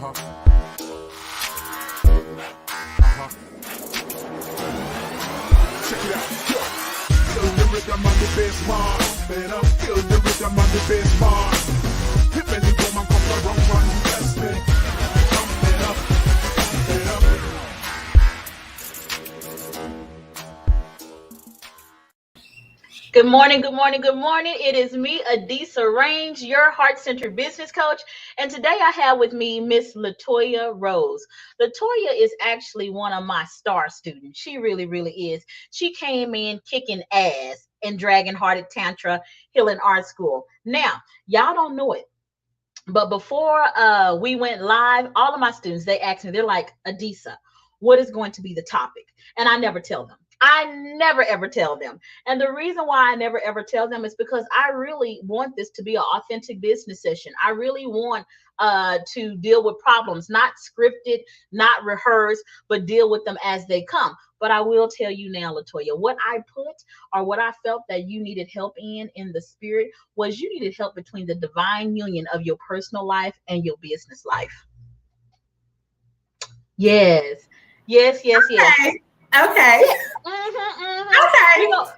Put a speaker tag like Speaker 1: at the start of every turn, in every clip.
Speaker 1: Check it out. Feel the rhythm of the best man. Man, I feel the rhythm of the best man. Hip and the woman come the wrong one. Yes, me. Pump it up. Pump it up.
Speaker 2: Good morning, good morning, good morning. It is me, Adisa Raynes, your heart-centered business coach. And today I have with me Miss Latoya Rose. Latoya is actually one of my star students. She really, really is. She came in kicking ass in Dragon Hearted Tantra Healing Art School. Now, y'all don't know it, but before we went live, all of my students, they asked me, they're like, Adisa, what is going to be the topic? And I never tell them. I never ever tell them. And the reason why I never ever tell them is because I really want this to be an authentic business session. I really want to deal with problems, not scripted, not rehearsed, but deal with them as they come. But I will tell you now, Latoya, what I put or what I felt that you needed help in the spirit was you needed help between the divine union of your personal life and your business life. Yes.
Speaker 3: Okay.
Speaker 2: Yeah. Okay.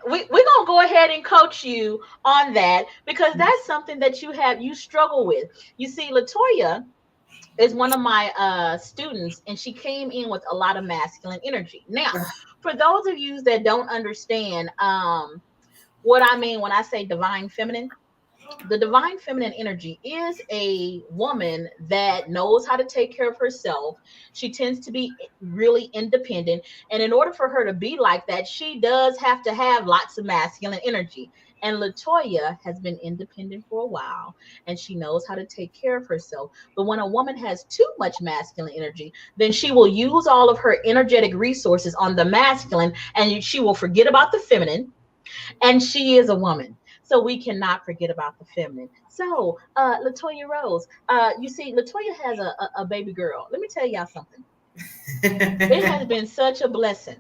Speaker 2: We're gonna go ahead and coach you on that because that's something that you struggle with. You see, Latoya is one of my students, and she came in with a lot of masculine energy. Now, for those of you that don't understand what I mean when I say divine feminine, the divine feminine energy is a woman that knows how to take care of herself. She tends to be really independent. And in order for her to be like that, she does have to have lots of masculine energy. And Latoya has been independent for a while, and she knows how to take care of herself. But when a woman has too much masculine energy, then she will use all of her energetic resources on the masculine, and she will forget about the feminine. And she is a woman. So we cannot forget about the feminine. So, Latoya Rose, you see, Latoya has a baby girl. Let me tell y'all something. It has been such a blessing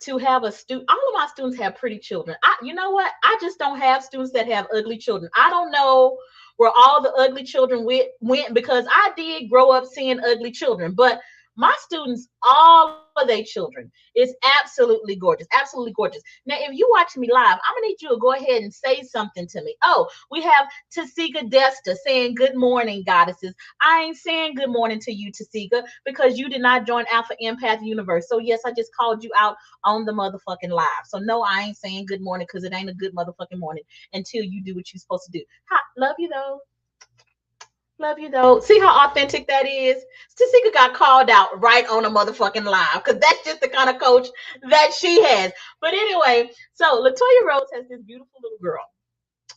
Speaker 2: to have a student. All of my students have pretty children. You know what? I just don't have students that have ugly children. I don't know where all the ugly children went because I did grow up seeing ugly children. But my students, all of their children, is absolutely gorgeous. Absolutely gorgeous. Now, if you watching me live, I'm gonna need you to go ahead and say something to me. Oh, we have Tasika Desta saying good morning, goddesses. I ain't saying good morning to you, Tasika, because you did not join Alpha Empath Universe. So yes, I just called you out on the motherfucking live. So no, I ain't saying good morning because it ain't a good motherfucking morning until you do what you're supposed to do. Ha, love you though. Love you though. See how authentic that is? Tasika got called out right on a motherfucking live because that's just the kind of coach that she has. But anyway, so Latoya Rose has this beautiful little girl.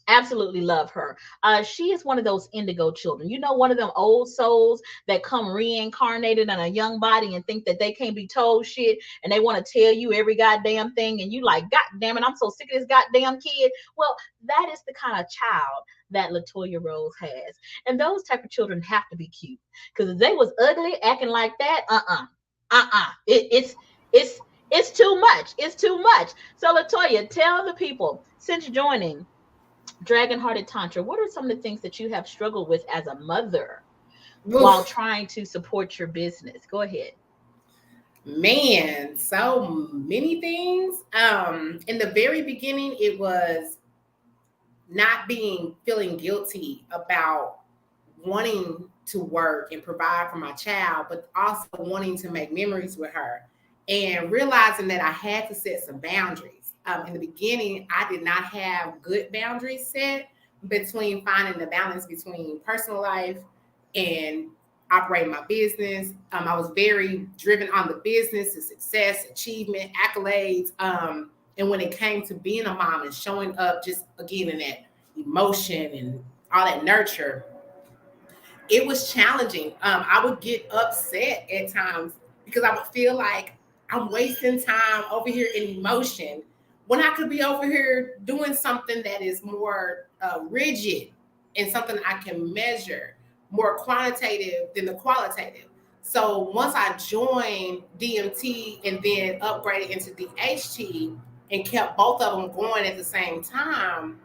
Speaker 2: Absolutely love her. She is one of those indigo children. You know, one of them old souls that come reincarnated in a young body and think that they can't be told shit and they want to tell you every goddamn thing. And you like, God damn it, I'm so sick of this goddamn kid. Well, that is the kind of child that Latoya Rose has. And those type of children have to be cute. Because if they was ugly, acting like that, it's too much. It's too much. So Latoya, tell the people, since joining Dragon Hearted Tantra, what are some of the things that you have struggled with as a mother while trying to support your business? Go ahead.
Speaker 3: Man, so many things. In the very beginning, it was not feeling guilty about wanting to work and provide for my child, but also wanting to make memories with her and realizing that I had to set some boundaries. In the beginning, I did not have good boundaries set between finding the balance between personal life and operating my business. I was very driven on the business, the success, achievement, accolades. And when it came to being a mom and showing up just again in that emotion and all that nurture, it was challenging. I would get upset at times because I would feel like I'm wasting time over here in emotion when I could be over here doing something that is more rigid and something I can measure, more quantitative than the qualitative. So once I joined DMT and then upgraded into DHT and kept both of them going at the same time,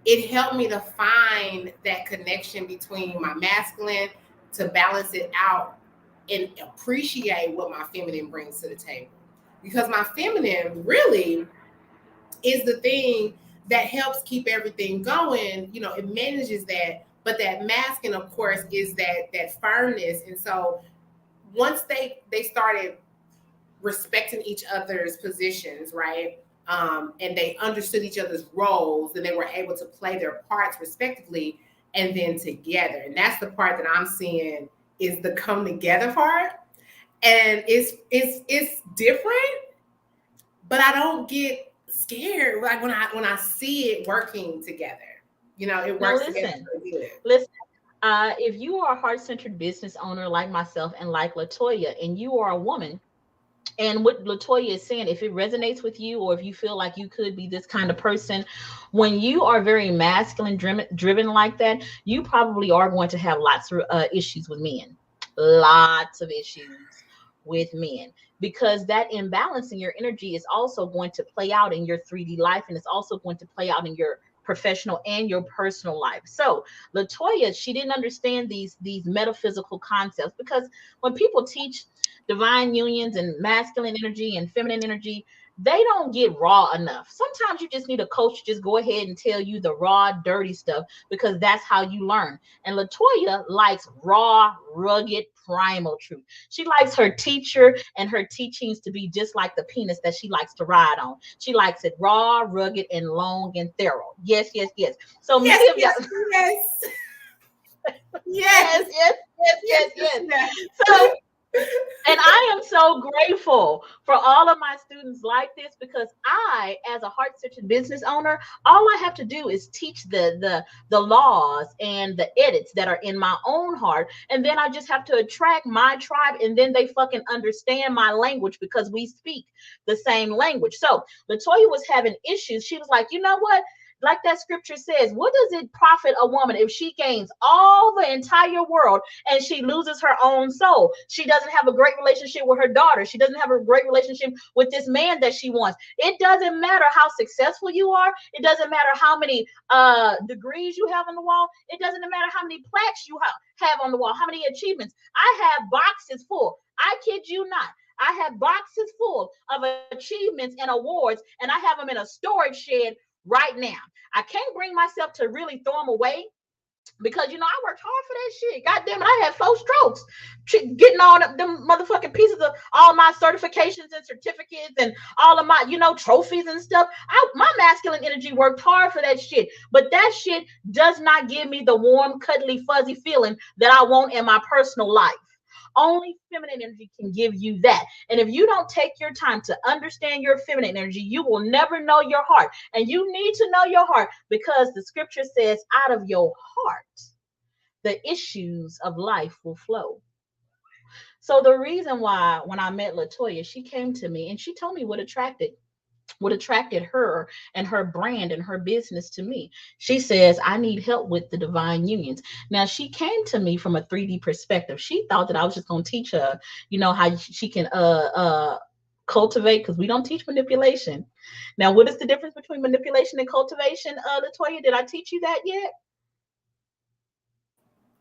Speaker 3: it helped me to find that connection between my masculine to balance it out and appreciate what my feminine brings to the table. Because my feminine really is the thing that helps keep everything going. You know, it manages that. But that masculine, of course, is that firmness. And so once they started respecting each other's positions, right? And they understood each other's roles, and they were able to play their parts respectively and then together. And that's the part that I'm seeing is the come together part. And it's different, but I don't get scared like when I see it working together. You know, it
Speaker 2: Now
Speaker 3: works together
Speaker 2: listen,
Speaker 3: so good.
Speaker 2: listen. If you are a heart-centered business owner like myself and like Latoya, and you are a woman, and what Latoya is saying, if it resonates with you, or if you feel like you could be this kind of person, when you are very masculine driven like that, you probably are going to have lots of issues with men, lots of issues with men, because that imbalance in your energy is also going to play out in your 3D life, and it's also going to play out in your professional and your personal life. So Latoya, she didn't understand these metaphysical concepts, because when people teach divine unions and masculine energy and feminine energy, they don't get raw enough. Sometimes you just need a coach to just go ahead and tell you the raw, dirty stuff, because that's how you learn. And Latoya likes raw, rugged, primal truth. She likes her teacher and her teachings to be just like the penis that she likes to ride on. She likes it raw, rugged, and long and thorough. Yes, yes, yes. So
Speaker 3: Yes,
Speaker 2: many of y'all,
Speaker 3: yes, yes.
Speaker 2: yes,
Speaker 3: Yes,
Speaker 2: yes, yes,
Speaker 3: yes,
Speaker 2: yes, yes.
Speaker 3: yes,
Speaker 2: So, and I am so grateful for all of my students like this, because I, as a heart-centered business owner, all I have to do is teach the laws and the edits that are in my own heart, and then I just have to attract my tribe, and then they fucking understand my language because we speak the same language. So Latoya was having issues. She was like, you know what? Like that scripture says, what does it profit a woman if she gains all the entire world and she loses her own soul? She doesn't have a great relationship with her daughter. She doesn't have a great relationship with this man that she wants. It doesn't matter how successful you are. It doesn't matter how many degrees you have on the wall. It doesn't matter how many plaques you have on the wall, how many achievements. I have boxes full. I kid you not. I have boxes full of achievements and awards, and I have them in a storage shed right now. I can't bring myself to really throw them away, because I worked hard for that shit. God damn it, I had 4 strokes getting all them motherfucking pieces of all my certifications and certificates and all of my trophies and stuff. My masculine energy worked hard for that shit, but that shit does not give me the warm, cuddly, fuzzy feeling that I want in my personal life. Only feminine energy can give you that. And if you don't take your time to understand your feminine energy, you will never know your heart. And you need to know your heart, because the scripture says, out of your heart, the issues of life will flow. So the reason why, when I met Latoya, she came to me and she told me what attracted her and her brand and her business to me. She says, I need help with the divine unions. Now, she came to me from a 3D perspective. She thought that I was just going to teach her, how she can cultivate, because we don't teach manipulation. Now, what is the difference between manipulation and cultivation, Latoya? Did I teach you that yet?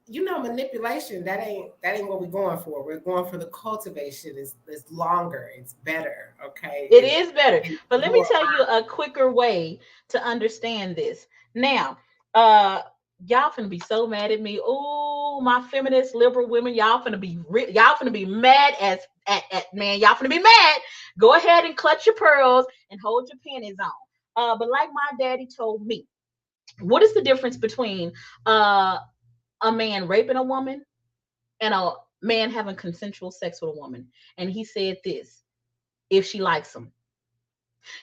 Speaker 3: Manipulation, that ain't what we're going for. We're going for the cultivation. Is longer, it's better, okay?
Speaker 2: It is better.
Speaker 3: It's
Speaker 2: But let me
Speaker 3: more.
Speaker 2: tell you a quicker way to understand this. Now, uh, y'all finna be so mad at me. Oh, my feminist liberal women, y'all finna be mad at man. Y'all finna be mad. Go ahead and clutch your pearls and hold your panties on. But like my daddy told me, what is the difference between uh a man raping a woman and a man having consensual sex with a woman? And he said this: if she likes him.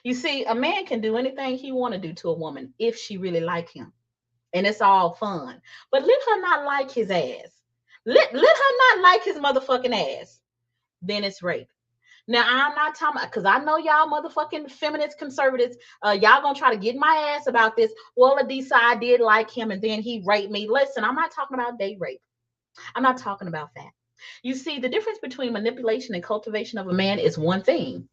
Speaker 2: You see, a man can do anything he want to do to a woman if she really like him, and it's all fun. But let her not like his ass. Let her not like his motherfucking ass. Then it's rape. Now I'm not talking about, because I know y'all motherfucking feminist conservatives. Y'all gonna try to get my ass about this. Well, Adisa, I did like him, and then he raped me. Listen, I'm not talking about date rape. I'm not talking about that. You see, the difference between manipulation and cultivation of a man is one thing.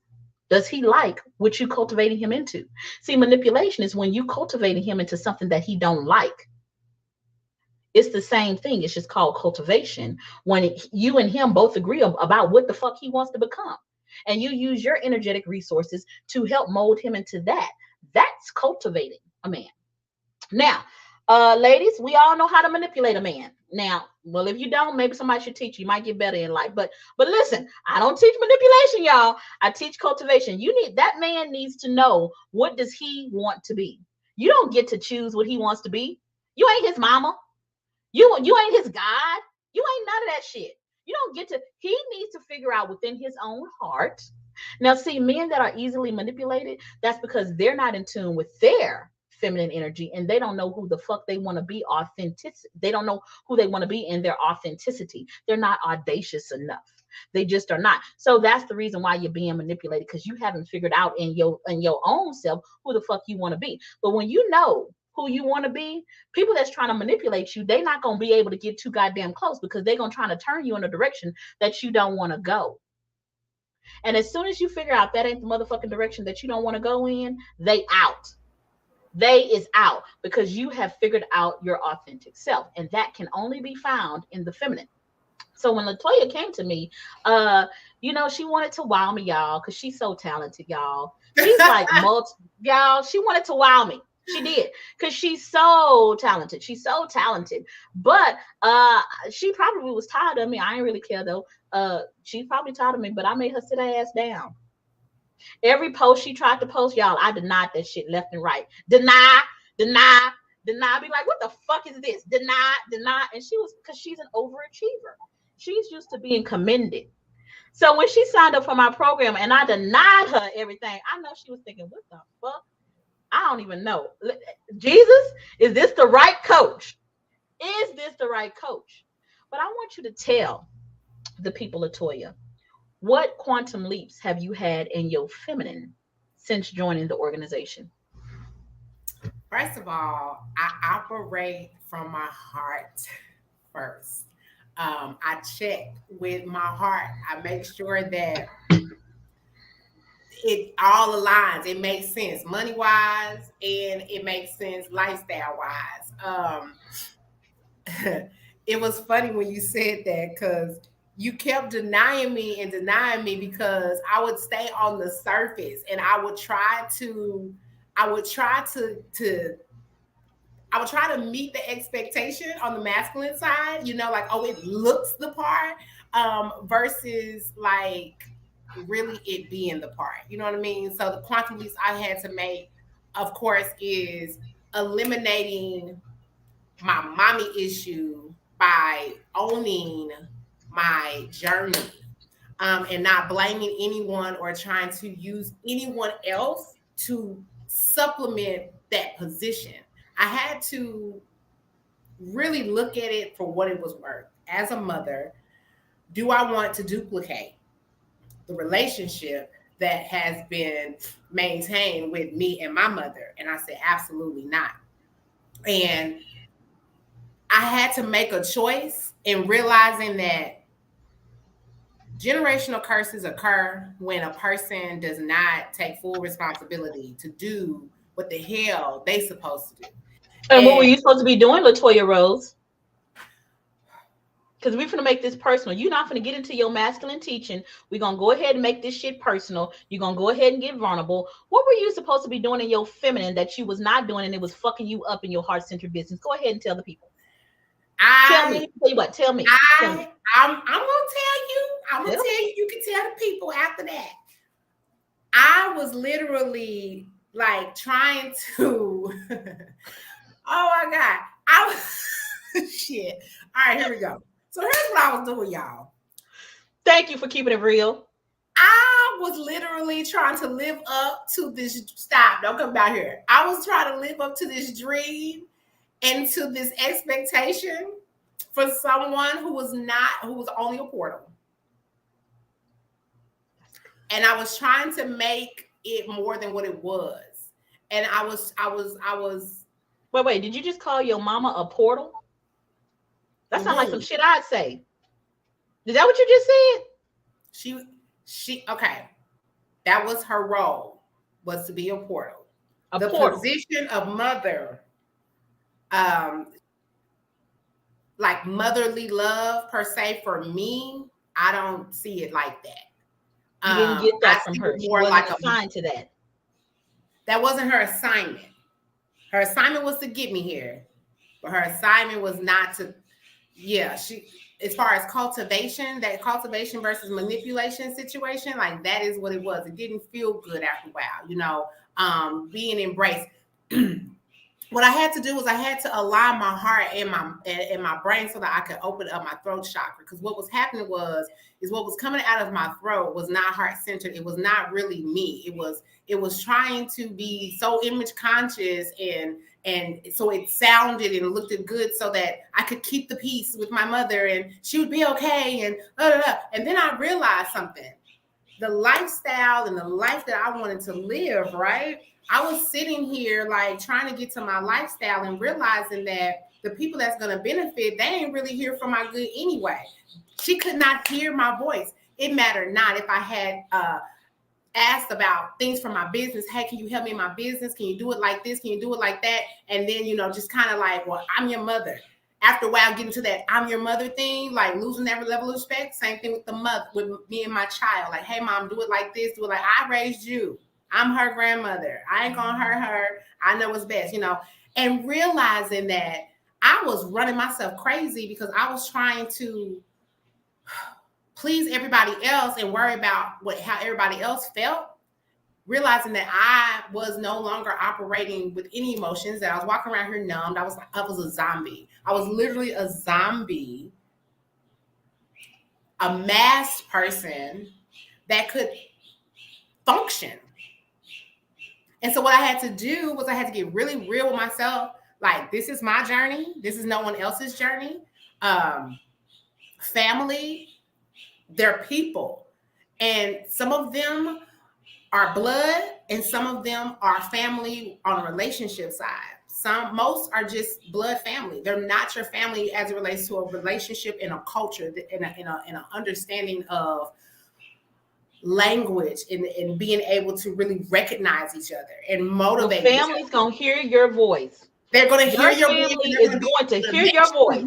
Speaker 2: Does he like what you cultivating him into? See, manipulation is when you cultivating him into something that he don't like. It's the same thing. It's just called cultivation. When you and him both agree about what the fuck he wants to become, and you use your energetic resources to help mold him into that. That's cultivating a man. Now, ladies, we all know how to manipulate a man. Now, well, if you don't, maybe somebody should teach you. You might get better in life. But listen, I don't teach manipulation, y'all. I teach cultivation. That man needs to know, what does he want to be. You don't get to choose what he wants to be. You ain't his mama. You ain't his God. You ain't none of that shit. You don't get to. He needs to figure out within his own heart. Now, see, men that are easily manipulated, that's because they're not in tune with their feminine energy, and they don't know who the fuck they want to be. They don't know who they want to be in their authenticity. They're not audacious enough. They just are not. So that's the reason why you're being manipulated, because you haven't figured out in your own self who the fuck you want to be. But when you know who you want to be, people that's trying to manipulate you, they're not going to be able to get too goddamn close, because they're going to try to turn you in a direction that you don't want to go. And as soon as you figure out that ain't the motherfucking direction that you don't want to go in, they out. They is out, because you have figured out your authentic self, and that can only be found in the feminine. So when Latoya came to me, she wanted to wow me, y'all, because she's so talented, y'all. She's like y'all. She wanted to wow me. She did, because she's so talented. She's so talented. But she probably was tired of me. I ain't really care though. She's probably tired of me, but I made her sit her ass down. Every post she tried to post, y'all, I denied that shit left and right. Deny, deny, deny. Be like, what the fuck is this? Deny, deny. And because she's an overachiever. She's used to being commended. So when she signed up for my program and I denied her everything, I know she was thinking, what the fuck? I don't even know. Jesus, is this the right coach? Is this the right coach? But I want you to tell the people, Latoya, what quantum leaps have you had in your feminine since joining the organization?
Speaker 3: First of all, I operate from my heart first. I check with my heart. I make sure that it all aligns. It makes sense money wise, and it makes sense lifestyle wise. It was funny when you said that, because you kept denying me and denying me, because I would stay on the surface, and I would try to meet the expectation on the masculine side, like, oh, it looks the part, versus like really it being the part. You know what I mean? So the quantum leaps I had to make, of course, is eliminating my mommy issue by owning my journey, and not blaming anyone or trying to use anyone else to supplement that position. I had to really look at it for what it was worth. As a mother, do I want to duplicate the relationship that has been maintained with me and my mother? And I said, absolutely not. And I had to make a choice in realizing that generational curses occur when a person does not take full responsibility to do what the hell they supposed to do.
Speaker 2: And what were you supposed to be doing, Latoya Rose? Because we're going to make this personal. You're not going to get into your masculine teaching. We're going to go ahead and make this shit personal. You're going to go ahead and get vulnerable. What were you supposed to be doing in your feminine that you was not doing, and it was fucking you up in your heart-centered business? Go ahead and tell the people. Tell me. Tell me.
Speaker 3: I'm going to tell you. I'm going to tell you. You can tell the people after that. I was literally like trying to... Oh, my God. I was... Shit. All right, here we go. So here's what I was doing, y'all.
Speaker 2: Thank you for keeping it real.
Speaker 3: I was literally trying to live up to this. Stop. Don't come down here. I was trying to live up to this dream and to this expectation for someone who was only a portal. And I was trying to make it more than what it was. And I was.
Speaker 2: Wait, did you just call your mama a portal? That sounds like some shit I'd say. Is that what you just
Speaker 3: said? She okay. That was her role, was to be a portal. The position of mother, like motherly love per se for me, I don't see it like that.
Speaker 2: You didn't get
Speaker 3: I
Speaker 2: that from
Speaker 3: see
Speaker 2: her.
Speaker 3: it
Speaker 2: She
Speaker 3: more
Speaker 2: wasn't
Speaker 3: like
Speaker 2: assigned to that.
Speaker 3: that wasn't her assignment. Her assignment was to get me here, but her assignment was not to. Yeah, she. As far as cultivation, that cultivation versus manipulation situation, like that is what it was. It didn't feel good after a while, being embraced. What I had to do was I had to align my heart and my brain so that I could open up my throat chakra. Because what was happening is what was coming out of my throat was not heart centered. It was not really me. It was trying to be so image conscious and so it sounded and looked good so that I could keep the peace with my mother and she would be okay and blah, blah, blah. And then I realized something. The lifestyle and the life that I wanted to live, right? I was sitting here like trying to get to my lifestyle and realizing that the people that's going to benefit, they ain't really here for my good anyway. She could not hear my voice. It mattered not if I had asked about things for my business. Hey, can you help me in my business? Can you do it like this? Can you do it like that? And then, just kind of like, well, I'm your mother. After a while, getting to that I'm your mother thing, like losing that level of respect. Same thing with the mother, with me and my child. Like, hey, mom, do it like this. Do it like I raised you. I'm her grandmother. I ain't gonna hurt her. I know what's best, And realizing that I was running myself crazy because I was trying to please everybody else and worry about how everybody else felt. Realizing that I was no longer operating with any emotions, that I was walking around here numbed. I was a zombie. I was literally a zombie, a masked person that could function. And so what I had to do was I had to get really real with myself. Like, this is my journey. This is no one else's journey. Family, they're people. And some of them are blood and some of them are family on a relationship side. Most are just blood family. They're not your family as it relates to a relationship in a culture, in an understanding of language and being able to really recognize each other and motivate
Speaker 2: Your family's gonna hear your voice.
Speaker 3: They're going to hear your voice.
Speaker 2: Family is going to hear your voice.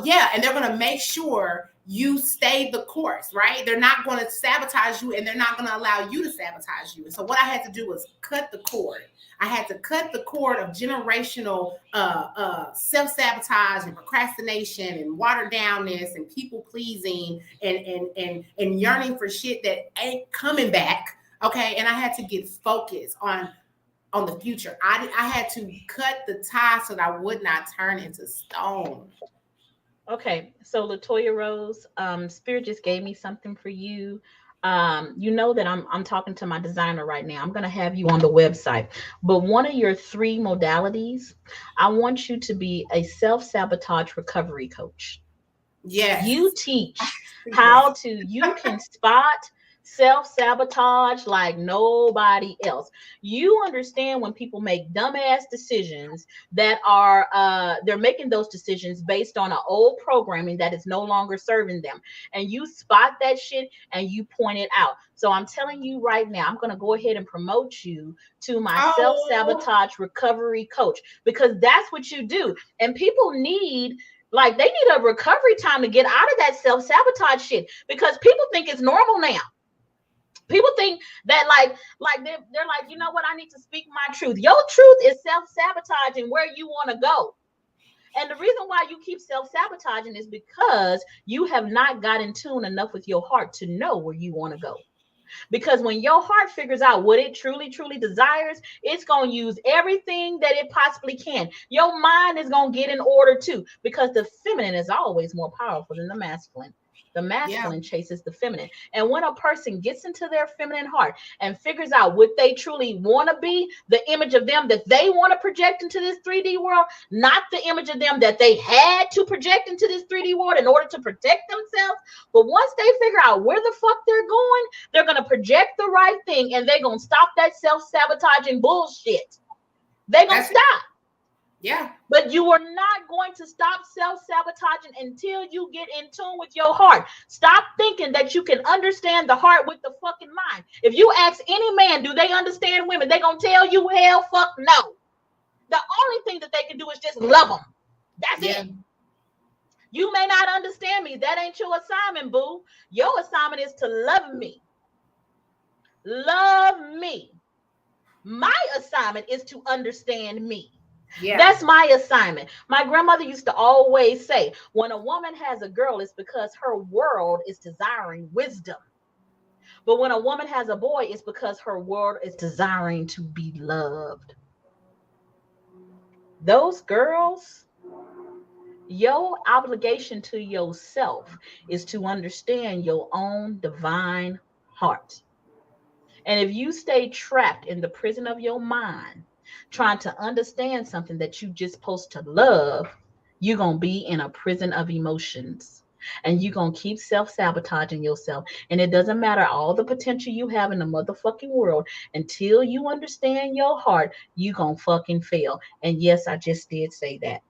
Speaker 3: Yeah, and they're going to make sure you stay the course, right? They're not going to sabotage you, and they're not going to allow you to sabotage you. And so what I had to do was cut the cord. I had to cut the cord of generational self-sabotage and procrastination and watered downness and people pleasing and yearning for shit that ain't coming back. Okay, and I had to get focused on the future. I had to cut the tie so that I would not turn into stone.
Speaker 2: Okay, so Latoya Rose, Spirit just gave me something for you. You know that I'm talking to my designer right now. I'm gonna have you on the website. But one of your 3 modalities, I want you to be a self-sabotage recovery coach.
Speaker 3: Yes.
Speaker 2: You teach how you can spot self-sabotage like nobody else. You understand when people make dumbass decisions that are they're making those decisions based on an old programming that is no longer serving them, and you spot that shit and you point it out. So I'm telling you right now, I'm going to go ahead and promote you to my self-sabotage recovery coach, because that's what you do. And people need, like, they need a recovery time to get out of that self-sabotage shit, because people think it's normal now. People think that like they're like, you know what, I need to speak my truth. Your truth is self-sabotaging where you want to go. And the reason why you keep self-sabotaging is because you have not got in tune enough with your heart to know where you want to go. Because when your heart figures out what it truly, truly desires, it's going to use everything that it possibly can. Your mind is going to get in order too, because the feminine is always more powerful than the masculine. The masculine chases the feminine. And when a person gets into their feminine heart and figures out what they truly want to be, the image of them that they want to project into this 3D world, not the image of them that they had to project into this 3D world in order to protect themselves. But once they figure out where the fuck they're going to project the right thing, and they're going to stop that self-sabotaging bullshit. They're going to stop.
Speaker 3: Yeah.
Speaker 2: But you are not going to stop self-sabotaging until you get in tune with your heart. Stop thinking that you can understand the heart with the fucking mind. If you ask any man, do they understand women? They're going to tell you, hell fuck no. The only thing that they can do is just love them. That's it. You may not understand me. That ain't your assignment, boo. Your assignment is to love me. Love me. My assignment is to understand me.
Speaker 3: Yeah.
Speaker 2: That's my assignment. My grandmother used to always say, when a woman has a girl, it's because her world is desiring wisdom. But when a woman has a boy, it's because her world is desiring to be loved. Those girls, your obligation to yourself is to understand your own divine heart. And if you stay trapped in the prison of your mind, trying to understand something that you just supposed to love, you're going to be in a prison of emotions. And you're going to keep self-sabotaging yourself. And it doesn't matter all the potential you have in the motherfucking world. Until you understand your heart, you're going to fucking fail. And yes, I just did say that.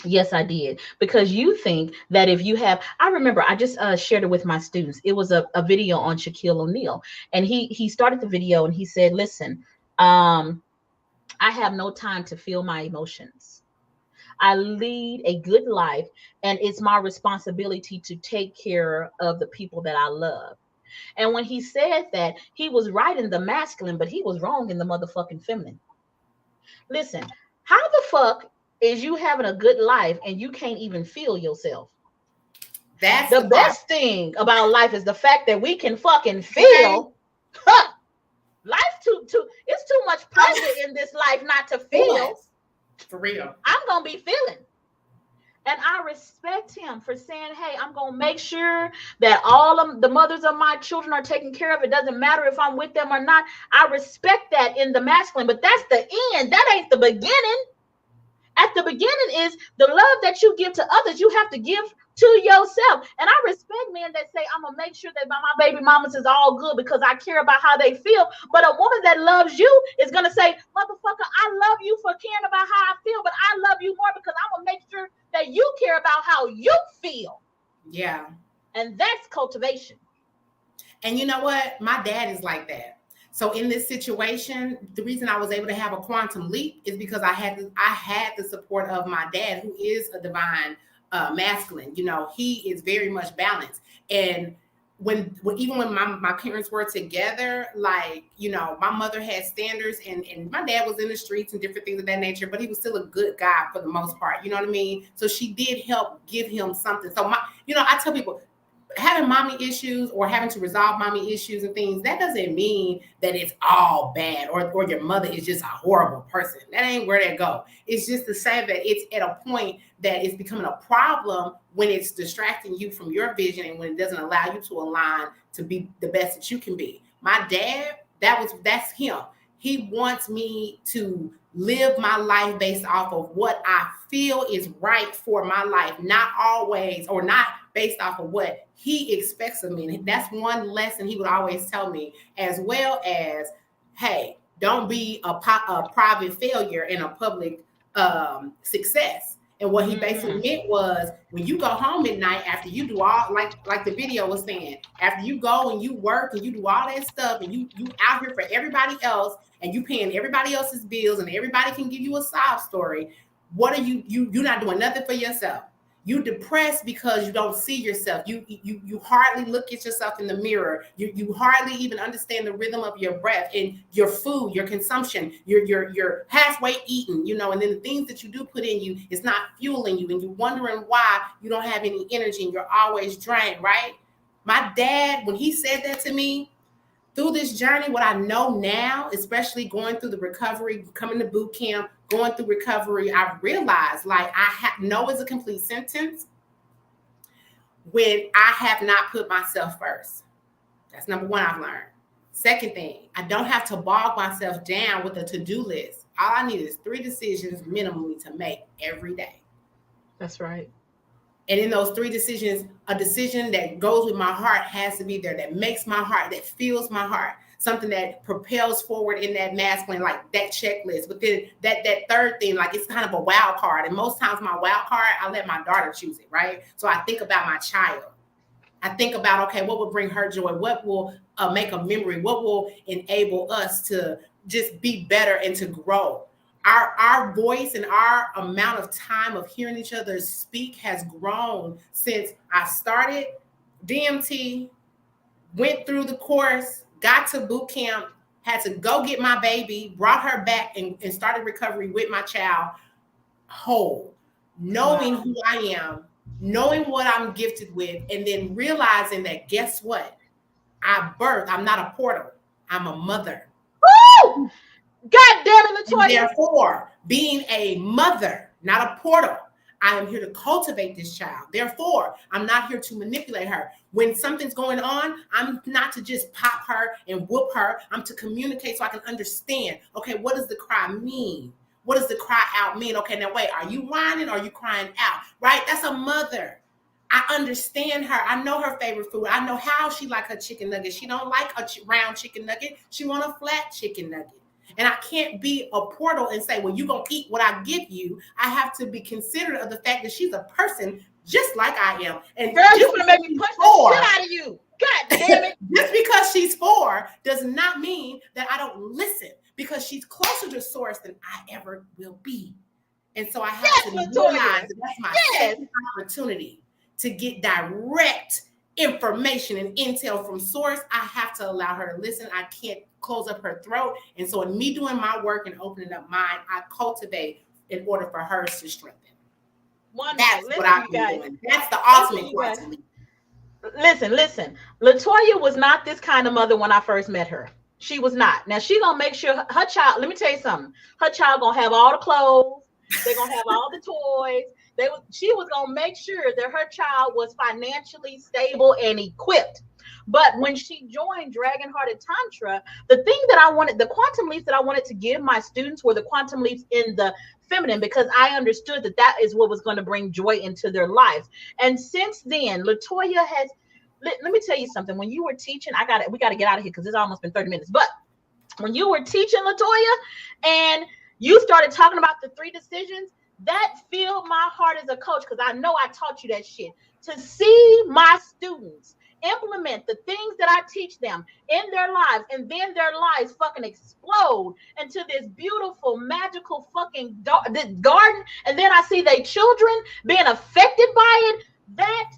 Speaker 2: Yes, I did. Because you think that if you have, I remember I just shared it with my students. It was a video on Shaquille O'Neal. And he started the video and he said, listen, I have no time to feel my emotions. I lead a good life, and it's my responsibility to take care of the people that I love. And when he said that, he was right in the masculine, but he was wrong in the motherfucking feminine. Listen, how the fuck is you having a good life and you can't even feel yourself?
Speaker 3: That's
Speaker 2: The
Speaker 3: the part.
Speaker 2: best thing about life is the fact that we can fucking
Speaker 3: Okay.
Speaker 2: feel. Huh. Life too it's too much pleasure in this life not to feel.
Speaker 3: Boys, for real.
Speaker 2: I'm gonna be feeling. And I respect him for saying, hey, I'm going to make sure that all of the mothers of my children are taken care of. It doesn't matter if I'm with them or not. I respect that in the masculine, but that's the end. That ain't the beginning. At the beginning is the love that you give to others, you have to give to yourself. And I respect men that say, I'm going to make sure that my baby mamas is all good because I care about how they feel. But a woman that loves you is going to say, motherfucker, I love you for caring about how I feel, but I love you more because I'm going to make sure that you care about how you feel.
Speaker 3: Yeah.
Speaker 2: And that's cultivation.
Speaker 3: And you know what? My dad is like that. So in this situation, the reason I was able to have a quantum leap is because I had the support of my dad, who is a divine masculine. You know, he is very much balanced. And when even when my parents were together, like, you know, my mother had standards and my dad was in the streets and different things of that nature, but he was still a good guy for the most part. You know what I mean? So she did help give him something. So I tell people, having mommy issues or having to resolve mommy issues and things, that doesn't mean that it's all bad or your mother is just a horrible person. That ain't where that go. It's just to say that it's at a point that it's becoming a problem when it's distracting you from your vision and when it doesn't allow you to align to be the best that you can be. My dad, that's him. He wants me to live my life based off of what I feel is right for my life, not always, or not based off of what he expects of me. And that's one lesson he would always tell me, as well as, hey, don't be a private failure and a public success. And what he basically meant was, when you go home at night after you do all, like the video was saying, after you go and you work and you do all that stuff and you out here for everybody else and you paying everybody else's bills and everybody can give you a sob story, what are you're not doing nothing for yourself. You depressed because you don't see yourself. You hardly look at yourself in the mirror. You hardly even understand the rhythm of your breath and your food, your consumption. You're halfway eaten, you know, and then the things that you do put in you is not fueling you, and you're wondering why you don't have any energy and you're always drained, right? My dad, when he said that to me, through this journey, what I know now, especially going through the recovery, coming to boot camp, going through recovery, I've realized, like, no is a complete sentence when I have not put myself first. That's number one I've learned. Second thing, I don't have to bog myself down with a to-do list. All I need is 3 decisions minimally to make every day.
Speaker 2: That's right.
Speaker 3: And in those 3 decisions, a decision that goes with my heart has to be there, that makes my heart, that fills my heart, something that propels forward in that masculine, like that checklist. But then that third thing, like, it's kind of a wild card. And most times my wild card, I let my daughter choose it, right? So I think about my child. I think about, okay, what will bring her joy? What will make a memory? What will enable us to just be better and to grow? our voice and our amount of time of hearing each other speak has grown since I started DMT, went through the course, got to boot camp, had to go get my baby, brought her back and started recovery with my child whole, knowing who I am, knowing what I'm gifted with, and then realizing that guess what? I'm not a portal. I'm a mother.
Speaker 2: Woo! God damn it, Latoya.
Speaker 3: And therefore, being a mother, not a portal, I am here to cultivate this child. Therefore, I'm not here to manipulate her. When something's going on, I'm not to just pop her and whoop her. I'm to communicate so I can understand, okay, what does the cry mean? What does the cry out mean? Okay, now wait, are you whining or are you crying out? Right? That's a mother. I understand her. I know her favorite food. I know how she like her chicken nugget. She don't like a round chicken nugget. She want a flat chicken nugget. And I can't be a portal and say, well, you're going to eat what I give you. I have to be considerate of the fact that she's a person just like I am. And
Speaker 2: girl, you're going to make me punch the shit out of you. God damn it.
Speaker 3: Just because she's 4 does not mean that I don't listen, because she's closer to source than I ever will be. And so I have to realize that that's my second opportunity to get direct information and intel from source. I have to allow her to listen. I can't close up her throat. And so in me doing my work and opening up mine, I cultivate in order for hers to strengthen. That's what I've been doing. That's the ultimate quality.
Speaker 2: Listen. Latoya was not this kind of mother when I first met her. She was not. Now she gonna make sure her child, let me tell you something, her child gonna have all the clothes, they're gonna have all the toys. She was gonna make sure that her child was financially stable and equipped. But when she joined Dragon Hearted Tantra, the quantum leaps that I wanted to give my students were the quantum leaps in the feminine, because I understood that is what was going to bring joy into their lives. And since then, Latoya has, let me tell you something. When you were teaching, we got to get out of here because it's almost been 30 minutes. But when you were teaching, Latoya, and you started talking about the 3 decisions, that filled my heart as a coach, because I know I taught you that shit. To see my students implement the things that I teach them in their lives, and then their lives fucking explode into this beautiful, magical fucking garden, and then I see their children being affected by it, that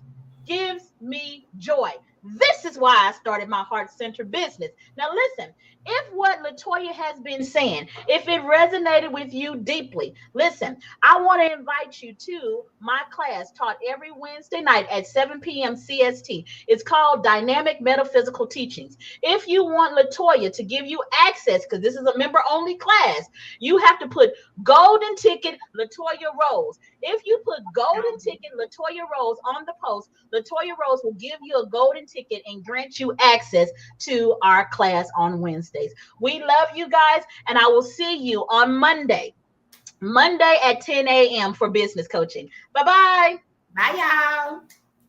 Speaker 2: gives me joy. This is why I started my heart-centered business. Now listen, if what Latoya has been saying, if it resonated with you deeply, listen, I want to invite you to my class taught every Wednesday night at 7 p.m. CST. It's called Dynamic Metaphysical Teachings. If you want Latoya to give you access, because this is a member-only class, you have to put golden ticket Latoya Rose. If you put golden ticket Latoya Rose on the post, Latoya Rose will give you a golden ticket and grant you access to our class on Wednesdays. We love you guys, and I will see you on Monday at 10 a.m. for business coaching. Bye-bye.
Speaker 3: Bye, y'all.